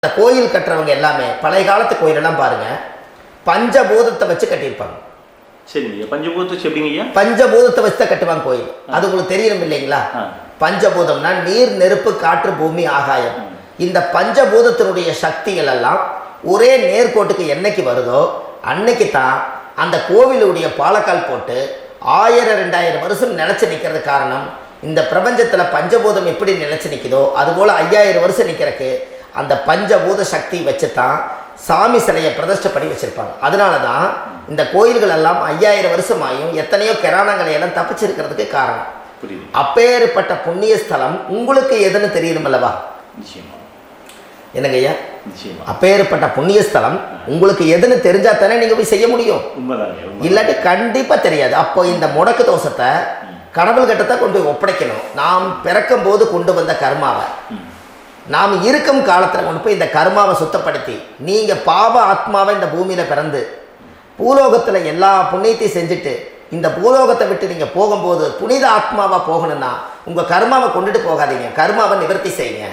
இந்த கோயில் கட்டுறவங்க எல்லாமே பழைய காலத்து கோயிலெல்லாம் பாருங்க, பஞ்சபூதத்தை வச்சு கட்டியிருப்பாங்க. சரிங்க, பஞ்சபூதத்தை எப்படிங்க? பஞ்சபூதத்தை வச்சு தான் கட்டுவாங்க கோயில். அது உங்களுக்கு தெரியணும் இல்லைங்களா? பஞ்சபூதம்னா நீர், நெருப்பு, காற்று, பூமி, ஆகாயம். இந்த பஞ்சபூதத்தினுடைய சக்திகள் எல்லாம் ஒரே நேர்கோட்டுக்கு என்னைக்கு வருதோ அன்னைக்கு தான் அந்த கோவிலுடைய பாலக்கால் போட்டு 1000-2000 வருஷம் நிலைச்சு நிற்கிறது. காரணம், இந்த பிரபஞ்சத்தில் பஞ்சபூதம் எப்படி நிலைச்சு நிற்குதோ அதுபோல் 5000 வருஷம் நிற்கிறதுக்கு அந்த பஞ்சபூத சக்தி வச்சு தான் சாமி சிலையை பிரதிஷ்டை பண்ணி வச்சுருப்பாங்க. அதனால தான் இந்த கோயில்கள் எல்லாம் 5000 வருஷமாயும் எத்தனையோ கிராணங்களை எல்லாம் தப்பிச்சிருக்கிறதுக்கு காரணம். அப்பேற்பட்ட புண்ணிய ஸ்தலம் உங்களுக்கு எதுன்னு தெரியணும் அல்லவா? என்னங்க ஐயா, அப்பேற்பட்ட புண்ணிய ஸ்தலம் உங்களுக்கு எதுன்னு தெரிஞ்சா தானே நீங்க போய் செய்ய முடியும். இல்லாட்டி கண்டிப்பா தெரியாது. அப்போ இந்த முடக்கு தோஷத்தை கடவுள் கிட்ட தான் கொண்டு போய் ஒப்படைக்கணும். நாம் பிறக்கும் போது கொண்டு வந்த கர்மாவை நாம் இருக்கும் காலத்தில் கொண்டு போய் இந்த கர்மாவை சுத்தப்படுத்தி நீங்கள் பாவ ஆத்மாவை இந்த பூமியில் பிறந்து பூலோகத்தில் எல்லா புண்ணியத்தையும் செஞ்சுட்டு இந்த பூலோகத்தை விட்டு நீங்கள் போகும்போது புனித ஆத்மாவாக போகணும்னா உங்கள் கர்மாவை கொண்டுட்டு போகாதீங்க, கர்மாவை நிவர்த்தி செய்யுங்க.